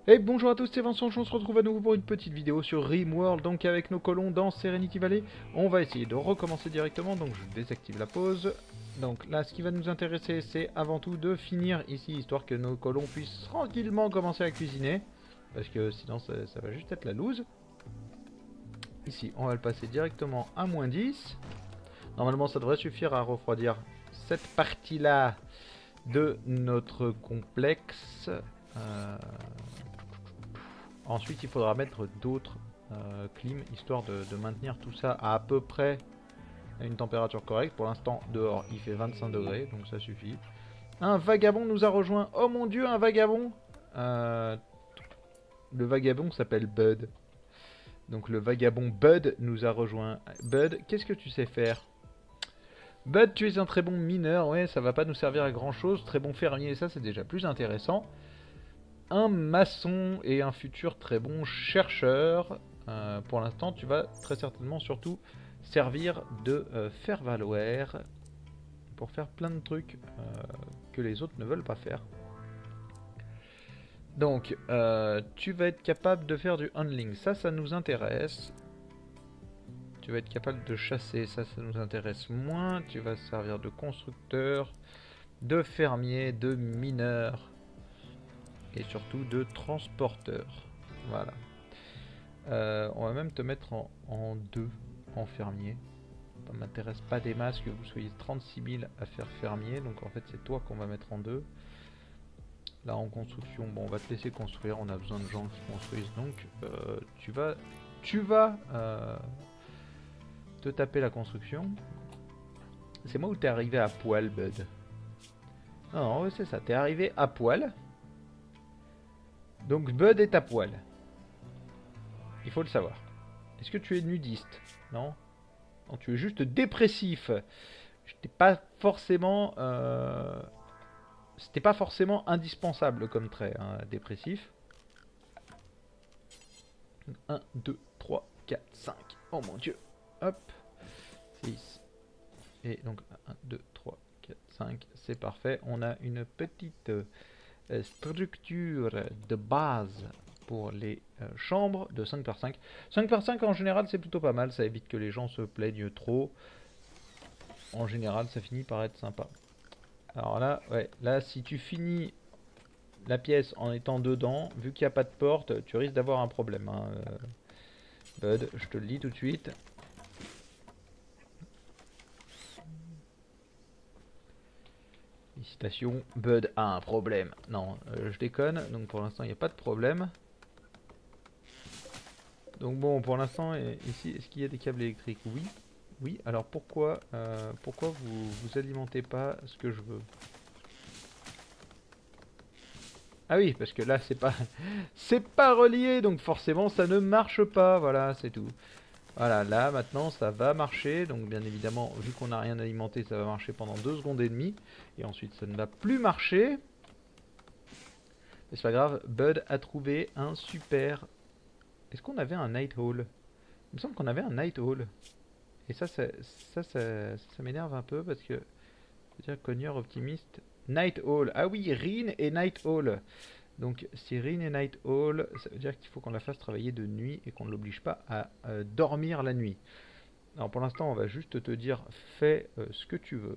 Et bonjour à tous, c'est Vincent, on se retrouve à nouveau pour une petite vidéo sur RimWorld, donc avec nos colons dans Serenity Valley. On va essayer de recommencer directement, donc je désactive la pause. Donc là, ce qui va nous intéresser, c'est avant tout de finir ici, histoire que nos colons puissent tranquillement commencer à cuisiner. Parce que sinon, ça va juste être la loose. Ici, on va le passer directement à -10. Normalement, ça devrait suffire à refroidir cette partie-là de notre complexe. Ensuite, il faudra mettre d'autres clims, histoire de maintenir tout ça à peu près à une température correcte. Pour l'instant, dehors, il fait 25 degrés, donc ça suffit. Un vagabond nous a rejoint. Oh mon dieu, un vagabond. Euh, le vagabond s'appelle Bud. Donc le vagabond Bud nous a rejoint. Bud, qu'est-ce que tu sais faire? Bud, tu es un très bon mineur. Ouais, ça va pas nous servir à grand chose. Très bon fermier, ça c'est déjà plus intéressant. Un maçon et un futur très bon chercheur. Pour l'instant, tu vas très certainement surtout servir de faire valoir pour faire plein de trucs que les autres ne veulent pas faire. Donc, tu vas être capable de faire du handling, ça nous intéresse. Tu vas être capable de chasser, ça nous intéresse moins. Tu vas servir de constructeur, de fermier, de mineur et surtout de transporteur. Voilà. On va même te mettre en 2 en fermier. Ça m'intéresse pas des masses que vous soyez 36 000 à faire fermier. Donc en fait c'est toi qu'on va mettre en 2. Là en construction, bon on va te laisser construire. On a besoin de gens qui construisent. Donc tu vas te taper la construction. C'est moi ou t'es arrivé à poil, Bud? Non, c'est ça, t'es arrivé à poil. Donc Bud est à poil. Il faut le savoir. Est-ce que tu es nudiste? Non. Non, tu es juste dépressif. J'étais pas forcément. C'était pas forcément indispensable comme trait, hein, dépressif. 1, 2, 3, 4, 5. Oh mon dieu. Hop. 6. Et donc 1, 2, 3, 4, 5. C'est parfait. On a une petite structure de base pour les chambres de 5 par 5. 5 par 5 en général c'est plutôt pas mal. Ça évite que les gens se plaignent trop. En général ça finit par être sympa. Alors là, ouais, là si tu finis la pièce en étant dedans, vu qu'il n'y a pas de porte, tu risques d'avoir un problème. Hein, Bud, je te le dis tout de suite. Félicitations, Bud a un problème. Non, je déconne, donc pour l'instant il n'y a pas de problème. Donc bon, pour l'instant, ici, est-ce qu'il y a des câbles électriques? Oui. Oui, alors pourquoi vous alimentez pas ce que je veux? Ah oui, parce que là c'est pas c'est pas relié, donc forcément ça ne marche pas, voilà, c'est tout. Voilà, là maintenant ça va marcher, donc bien évidemment, vu qu'on n'a rien alimenté, ça va marcher pendant 2 secondes et demie, et ensuite ça ne va plus marcher. Mais c'est pas grave, Bud a trouvé un super... Est-ce qu'on avait un Night Hall? Il me semble qu'on avait un Night Hall. Et ça m'énerve un peu parce que... C'est-à-dire cogneur optimiste... Night Hall, ah oui, Rin et Night Hall. Donc si Rin et Night Hall, ça veut dire qu'il faut qu'on la fasse travailler de nuit et qu'on ne l'oblige pas à dormir la nuit. Alors pour l'instant, on va juste te dire fais ce que tu veux.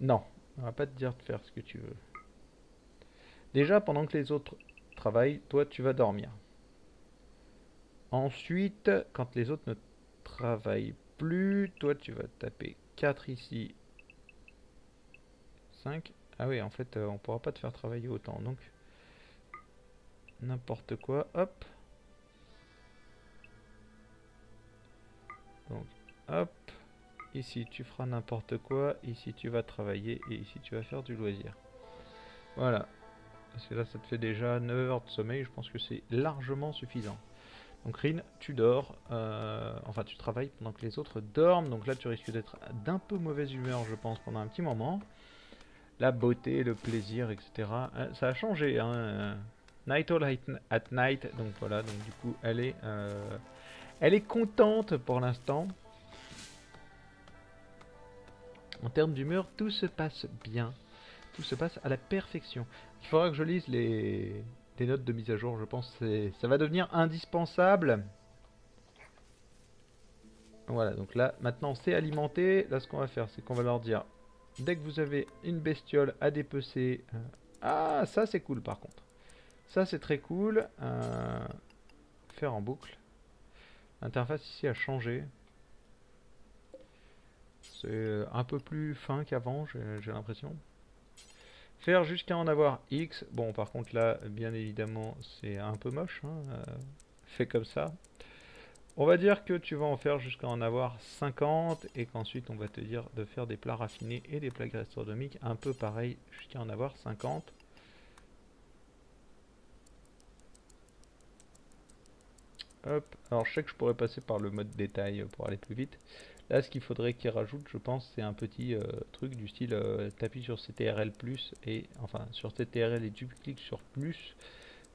Non, on va pas te dire de faire ce que tu veux. Déjà, pendant que les autres travaillent, toi tu vas dormir. Ensuite, quand les autres ne travaillent plus, toi tu vas taper 4 ici, 5. Ah oui, en fait, on pourra pas te faire travailler autant. Donc, n'importe quoi, hop. Donc, hop. Ici, tu feras n'importe quoi. Ici, tu vas travailler. Et ici, tu vas faire du loisir. Voilà. Parce que là, ça te fait déjà 9 heures de sommeil. Je pense que c'est largement suffisant. Donc, Rin, tu dors. Enfin, tu travailles pendant que les autres dorment. Donc là, tu risques d'être d'un peu mauvaise humeur, je pense, pendant un petit moment. La beauté, le plaisir, etc. Ça a changé, hein. Night all at night. Donc voilà, donc du coup, elle est contente pour l'instant. En termes d'humeur, tout se passe bien. tout se passe à la perfection. Il faudra que je lise les notes de mise à jour, je pense que ça va devenir indispensable. Voilà, donc là, maintenant c'est alimenté. Là, ce qu'on va faire, c'est qu'on va leur dire, dès que vous avez une bestiole à dépecer... Ah, ça c'est cool par contre. Ça c'est très cool. Faire en boucle. L'interface ici a changé. C'est un peu plus fin qu'avant, j'ai l'impression. Faire jusqu'à en avoir X. Bon, par contre là, bien évidemment, c'est un peu moche. Hein, fait comme ça. On va dire que tu vas en faire jusqu'à en avoir 50 et qu'ensuite on va te dire de faire des plats raffinés et des plats gastronomiques un peu pareil jusqu'à en avoir 50. Hop, alors je sais que je pourrais passer par le mode détail pour aller plus vite. Là, ce qu'il faudrait qu'il rajoute, je pense, c'est un petit truc du style t'appuies sur CTRL plus et enfin sur CTRL et tu cliques sur plus.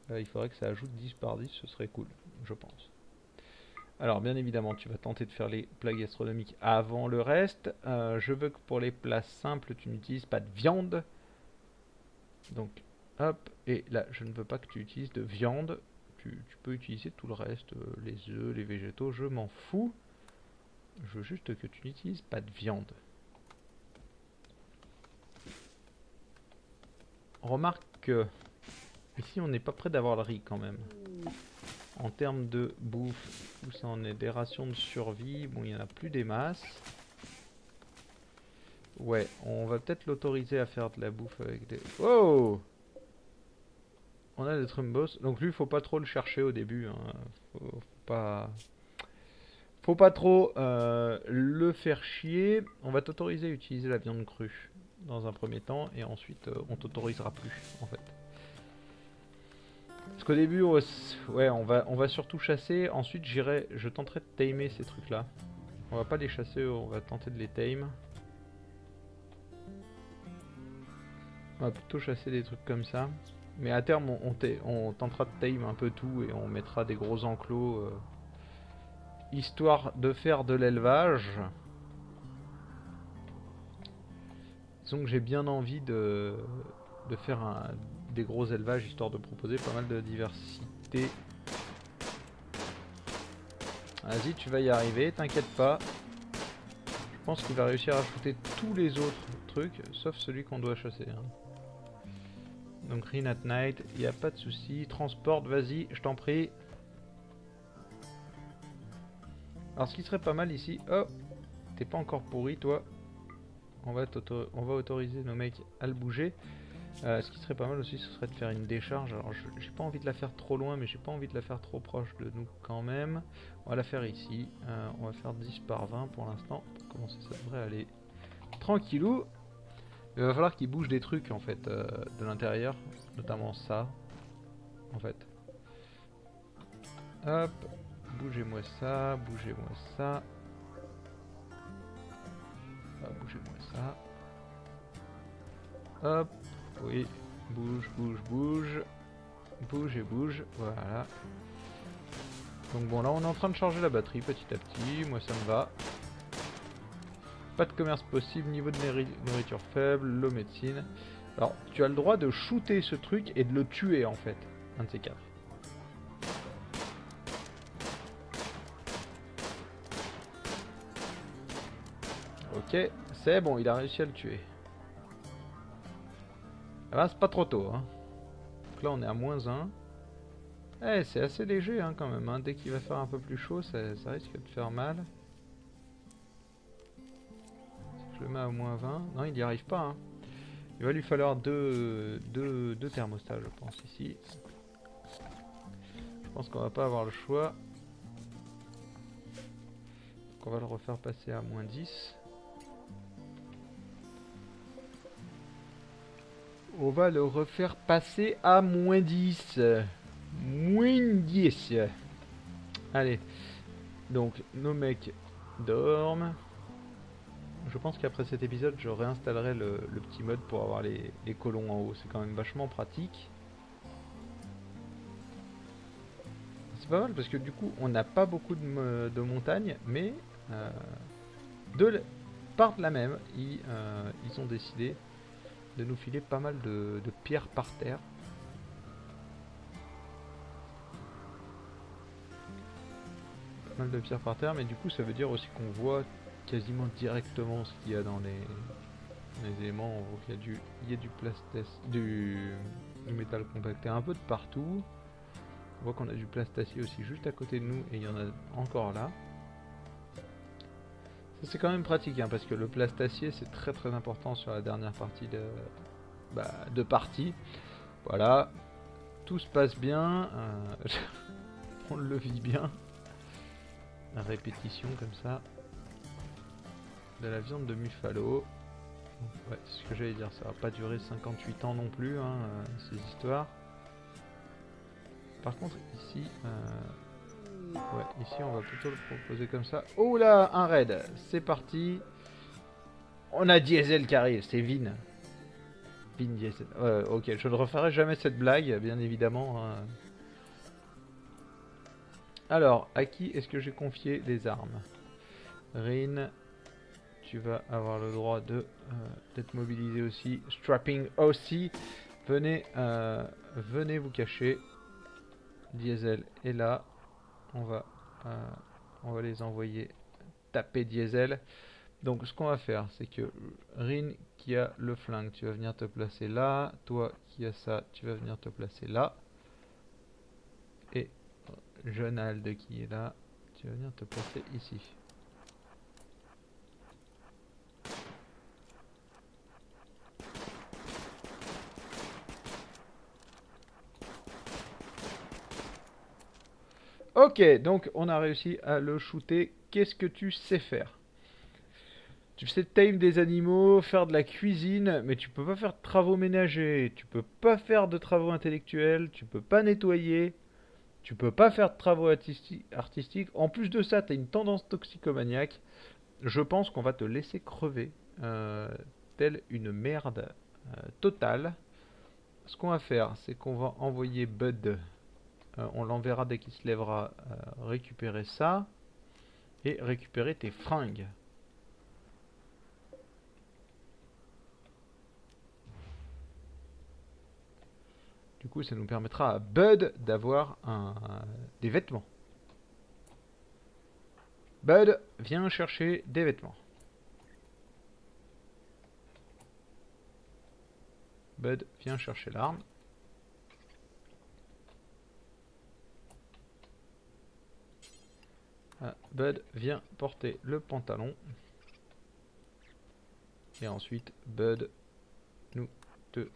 Il faudrait que ça ajoute 10 par 10, ce serait cool, je pense. Alors bien évidemment, tu vas tenter de faire les plats gastronomiques avant le reste. Je veux que pour les plats simples, tu n'utilises pas de viande. Donc, hop, et là, je ne veux pas que tu utilises de viande. Tu peux utiliser tout le reste, les œufs, les végétaux, je m'en fous. Je veux juste que tu n'utilises pas de viande. Remarque que ici on n'est pas près d'avoir le riz quand même. En termes de bouffe, où ça en est des rations de survie, bon il n'y en a plus des masses. Ouais, on va peut-être l'autoriser à faire de la bouffe avec des... Oh! On a des trumbos, donc lui faut pas trop le chercher au début, hein. Faut pas trop le faire chier. On va t'autoriser à utiliser la viande crue dans un premier temps et ensuite on t'autorisera plus en fait. Parce qu'au début, ouais, on va surtout chasser. Ensuite, je tenterai de tamer ces trucs-là. On va pas les chasser, on va tenter de les tame. On va plutôt chasser des trucs comme ça. Mais à terme, on tentera de tame un peu tout et on mettra des gros enclos. Histoire de faire de l'élevage. Disons que j'ai bien envie de faire des gros élevages, histoire de proposer pas mal de diversité. Vas-y, tu vas y arriver, t'inquiète pas. Je pense qu'il va réussir à ajouter tous les autres trucs, sauf celui qu'on doit chasser. Hein. Donc Rain at Night, il n'y a pas de souci. Transporte, vas-y, je t'en prie. Alors ce qui serait pas mal ici... Oh, t'es pas encore pourri toi. On va autoriser nos mecs à le bouger. Ce qui serait pas mal aussi, ce serait de faire une décharge. Alors j'ai pas envie de la faire trop loin, mais j'ai pas envie de la faire trop proche de nous quand même. On va la faire ici. On va faire 10 par 20 pour l'instant. Pour commencer, ça devrait aller tranquillou. Il va falloir qu'il bouge des trucs en fait de l'intérieur, notamment ça. En fait. Hop, bougez-moi ça, bougez-moi ça. Bougez-moi ça. Hop, oui, bouge, bouge, bouge. Bouge et bouge, voilà. Donc bon, là on est en train de charger la batterie petit à petit, moi ça me va. Pas de commerce possible, niveau de nourriture faible, low médecine. Alors, tu as le droit de shooter ce truc et de le tuer en fait, un de ces quatre. Ok, c'est bon, il a réussi à le tuer. Ah bah, c'est pas trop tôt, hein. Donc là on est à -1. Eh, c'est assez léger hein, quand même, hein. Dès qu'il va faire un peu plus chaud, ça risque de faire mal. Je le mets à -20. Non, il n'y arrive pas. Hein. Il va lui falloir deux thermostats, je pense, ici. Je pense qu'on va pas avoir le choix. Donc on va le refaire passer à -10. On va le refaire passer à -10. -10. Allez. Donc, nos mecs dorment. Je pense qu'après cet épisode, je réinstallerai le petit mode pour avoir les colons en haut. C'est quand même vachement pratique. C'est pas mal parce que du coup, on n'a pas beaucoup de montagnes, mais par de la même, ils ont décidé de nous filer pas mal de pierres par terre. Pas mal de pierres par terre, mais du coup ça veut dire aussi qu'on voit quasiment directement ce qu'il y a dans les éléments. On voit qu'il y a du métal compacté un peu de partout. On voit qu'on a du plastacier aussi juste à côté de nous et il y en a encore là. Ça c'est quand même pratique hein, parce que le plastacier c'est très très important sur la dernière partie de partie. Voilà, tout se passe bien, on le vit bien. À répétition comme ça. De la viande de Muffalo. Ouais, c'est ce que j'allais dire, ça va pas durer 58 ans non plus, hein, ces histoires. Par contre, ici, ouais, ici on va plutôt le proposer comme ça. Oh là, un raid, c'est parti. On a Diesel qui arrive, c'est Vin. Vin Diesel. Ok, je ne referai jamais cette blague, bien évidemment. Hein. Alors, à qui est-ce que j'ai confié les armes? Rin, tu vas avoir le droit d'être mobilisé aussi. Strapping aussi. Venez, venez vous cacher. Diesel est là. On va les envoyer taper Diesel. Donc ce qu'on va faire, c'est que Rin qui a le flingue, tu vas venir te placer là. Toi qui as ça, tu vas venir te placer là. Et Jonald qui est là, tu vas venir te placer ici. Ok, donc on a réussi à le shooter. Qu'est-ce que tu sais faire? Tu sais tame des animaux, faire de la cuisine, mais tu peux pas faire de travaux ménagers, tu peux pas faire de travaux intellectuels, tu peux pas nettoyer, tu peux pas faire de travaux artistiques. En plus de ça, tu as une tendance toxicomaniaque. Je pense qu'on va te laisser crever, telle une merde totale. Ce qu'on va faire, c'est qu'on va envoyer Bud. On l'enverra dès qu'il se lèvera récupérer ça et récupérer tes fringues. Du coup, ça nous permettra à Bud d'avoir des vêtements. Bud, viens chercher des vêtements. Bud, viens chercher l'arme. Bud, viens porter le pantalon. Et ensuite, Bud, nous te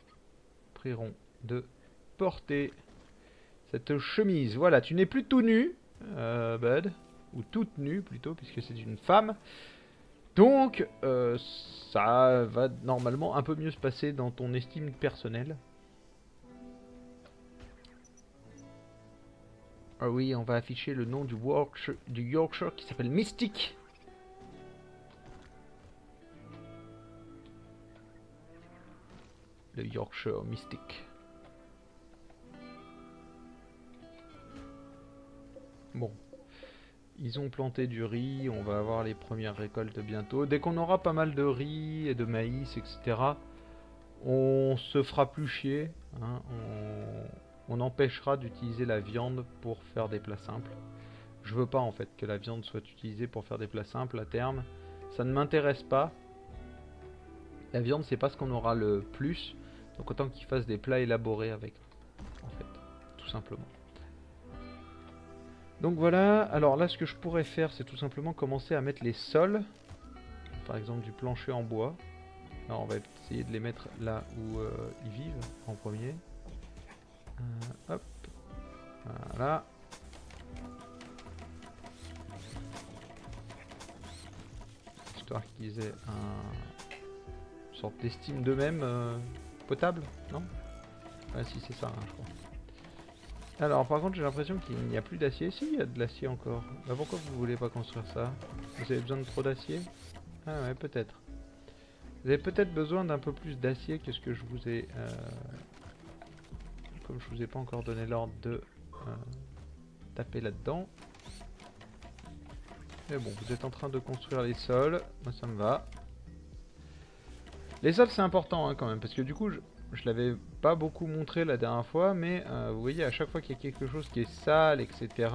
prierons de porter cette chemise. Voilà, tu n'es plus tout nu, Bud. Ou toute nue plutôt, puisque c'est une femme. Donc, ça va normalement un peu mieux se passer dans ton estime personnelle. Ah oui, on va afficher le nom du Yorkshire qui s'appelle Mystic. Le Yorkshire Mystic. Bon. Ils ont planté du riz, on va avoir les premières récoltes bientôt. Dès qu'on aura pas mal de riz et de maïs, etc., on se fera plus chier. Hein, on empêchera d'utiliser la viande pour faire des plats simples. Je veux pas en fait que la viande soit utilisée pour faire des plats simples à terme. Ça ne m'intéresse pas. La viande c'est pas ce qu'on aura le plus. Donc autant qu'ils fassent des plats élaborés avec. En fait, tout simplement. Donc voilà, alors là ce que je pourrais faire c'est tout simplement commencer à mettre les sols. Par exemple du plancher en bois. Alors on va essayer de les mettre là où ils vivent en premier. Hop. Voilà. Histoire qu'ils aient une sorte d'estime d'eux-mêmes potable, non? Ah si c'est ça, hein, je crois. Alors par contre j'ai l'impression qu'il n'y a plus d'acier. Si, il y a de l'acier encore. Bah, pourquoi vous voulez pas construire ça? Vous avez besoin de trop d'acier? Ah ouais, peut-être. Vous avez peut-être besoin d'un peu plus d'acier que ce que je vous ai... Comme je vous ai pas encore donné l'ordre de taper là-dedans. Mais bon, vous êtes en train de construire les sols. Moi ça me va. Les sols c'est important hein, quand même, parce que du coup je l'avais pas beaucoup montré la dernière fois, mais vous voyez à chaque fois qu'il y a quelque chose qui est sale, etc.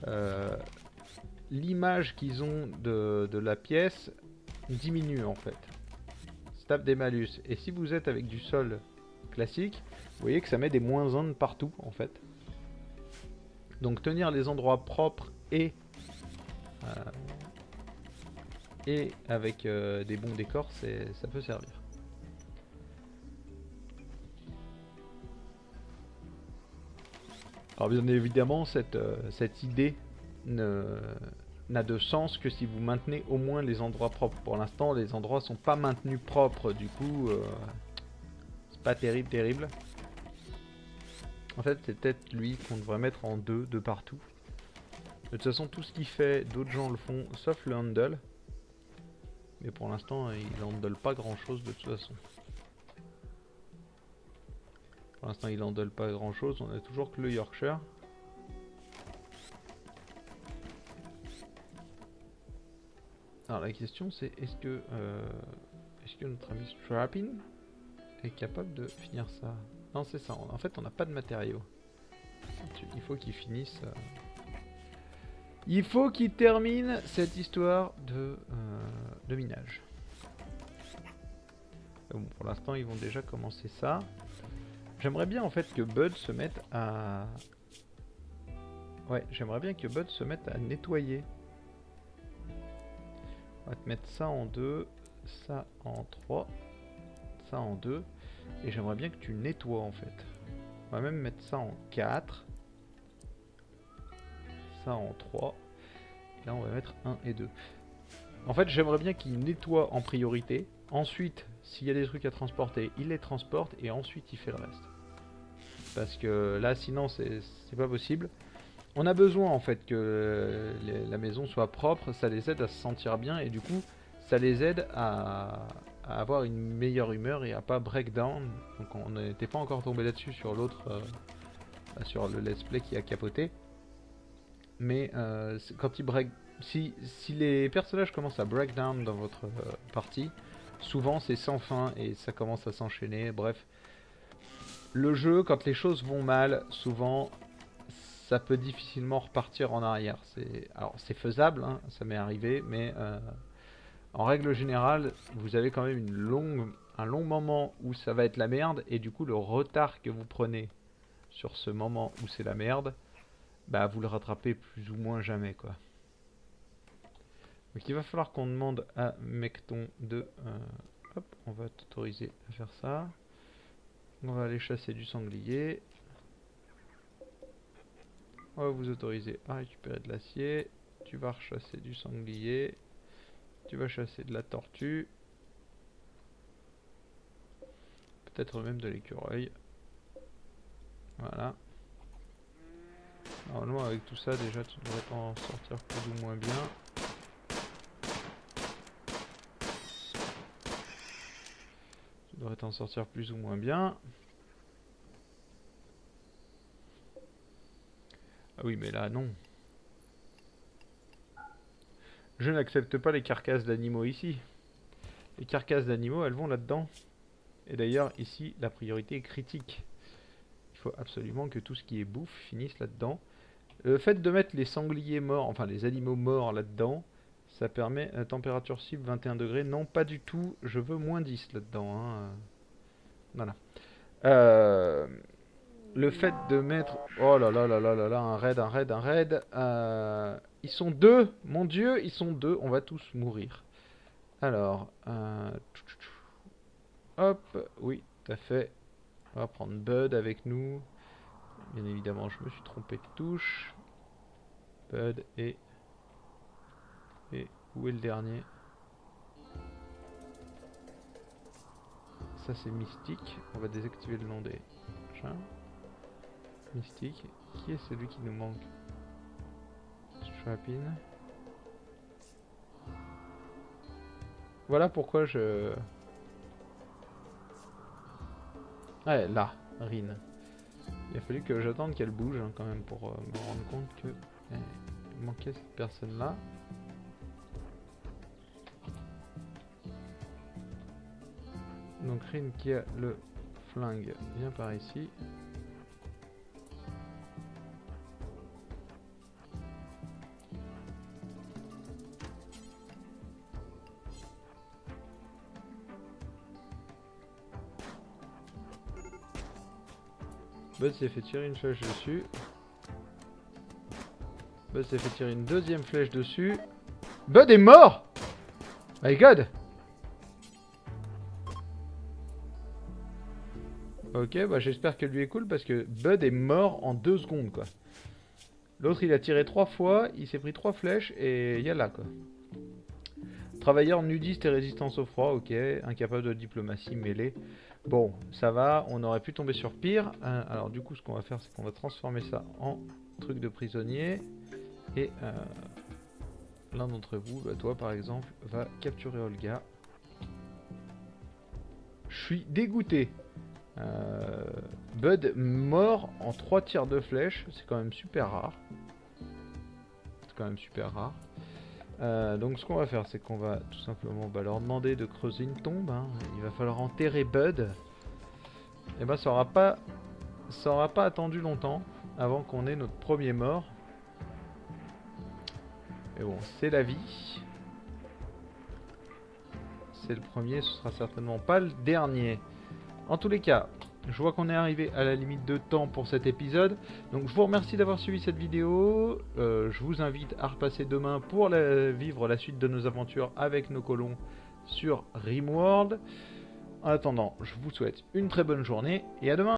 euh, L'image qu'ils ont de la pièce diminue en fait. Ça tape des malus. Et si vous êtes avec du sol classique, vous voyez que ça met des -1 de partout en fait. Donc tenir les endroits propres et avec des bons décors, ça peut servir. Alors bien évidemment, cette idée n'a de sens que si vous maintenez au moins les endroits propres. Pour l'instant, les endroits sont pas maintenus propres, du coup, c'est pas terrible. En fait, c'est peut-être lui qu'on devrait mettre en 2 de partout. De toute façon, tout ce qu'il fait, d'autres gens le font, sauf le handle. Mais pour l'instant, il handle pas grand-chose de toute façon. Pour l'instant, il handle pas grand-chose. On a toujours que le Yorkshire. Alors la question c'est est-ce que notre ami Strappin est capable de finir ça? Non c'est ça, en fait on n'a pas de matériaux. Il faut qu'il finisse... Il faut qu'il termine cette histoire de minage. Bon, pour l'instant ils vont déjà commencer ça. J'aimerais bien en fait que Bud se mette à... Ouais, j'aimerais bien que Bud se mette à nettoyer. On va te mettre ça en 2, ça en 3, ça en 2. Et j'aimerais bien que tu nettoies en fait. On va même mettre ça en 4. Ça en 3. Et là on va mettre 1 et 2. En fait j'aimerais bien qu'il nettoie en priorité. Ensuite, s'il y a des trucs à transporter, il les transporte. Et ensuite il fait le reste. Parce que là sinon c'est pas possible. On a besoin en fait que la maison soit propre, ça les aide à se sentir bien et du coup ça les aide à avoir une meilleure humeur et à pas break down. Donc on n'était pas encore tombé là-dessus sur l'autre, sur le let's play qui a capoté. Mais quand ils break, si les personnages commencent à break down dans votre partie, souvent c'est sans fin et ça commence à s'enchaîner. Bref, le jeu quand les choses vont mal, souvent ça peut difficilement repartir en arrière. Alors c'est faisable, hein, ça m'est arrivé, mais en règle générale, vous avez quand même un long moment où ça va être la merde, et du coup le retard que vous prenez sur ce moment où c'est la merde, bah vous le rattrapez plus ou moins jamais quoi. Donc il va falloir qu'on demande à Mecton de... hop, on va t'autoriser à faire ça. On va aller chasser du sanglier. On va vous autoriser à récupérer de l'acier. Tu vas rechasser du sanglier. Tu vas chasser de la tortue. Peut-être même de l'écureuil. Voilà. Normalement avec tout ça déjà tu devrais t'en sortir plus ou moins bien. Tu devrais t'en sortir plus ou moins bien. Ah oui mais là non. Je n'accepte pas les carcasses d'animaux ici. Les carcasses d'animaux, elles vont là-dedans. Et d'ailleurs, ici, la priorité est critique. Il faut absolument que tout ce qui est bouffe finisse là-dedans. Le fait de mettre les sangliers morts, enfin les animaux morts là-dedans, ça permet température cible 21 degrés. Non, pas du tout. Je veux -10 là-dedans. Hein. Voilà. Le fait de mettre... Oh là là là là là là, un raid. Ils sont 2, mon dieu, ils sont 2, on va tous mourir. Alors, hop, oui, tout à fait. On va prendre Bud avec nous. Bien évidemment, je me suis trompé de touche. Bud et où est le dernier? Ça c'est Mystique. On va désactiver le nom des machins. Mystique. Qui est celui qui nous manque? Strappin. Voilà pourquoi je... Ouais, là, Rin. Il a fallu que j'attende qu'elle bouge hein, quand même pour me rendre compte que il manquait cette personne-là. Donc Rin qui a le flingue vient par ici. Bud s'est fait tirer une flèche dessus. Bud s'est fait tirer une deuxième flèche dessus. Bud est mort! My god! Ok, bah j'espère que lui est cool parce que Bud est mort en 2 secondes quoi. L'autre il a tiré 3 fois, il s'est pris 3 flèches et yalla quoi. Travailleur nudiste et résistance au froid, ok. Incapable de diplomatie mêlée. Bon, ça va, on aurait pu tomber sur pire. Alors du coup ce qu'on va faire c'est qu'on va transformer ça en truc de prisonnier. Et l'un d'entre vous, bah, toi par exemple, va capturer Olga. Je suis dégoûté. Bud mort en 3 tirs de flèche, c'est quand même super rare. C'est quand même super rare. Donc ce qu'on va faire c'est qu'on va tout simplement leur demander de creuser une tombe. Hein. Il va falloir enterrer Bud. Et bah ça aura pas attendu longtemps avant qu'on ait notre premier mort. Mais bon, c'est la vie. C'est le premier, ce sera certainement pas le dernier. En tous les cas, je vois qu'on est arrivé à la limite de temps pour cet épisode. Donc je vous remercie d'avoir suivi cette vidéo. Je vous invite à repasser demain pour vivre la suite de nos aventures avec nos colons sur RimWorld. En attendant, je vous souhaite une très bonne journée et à demain.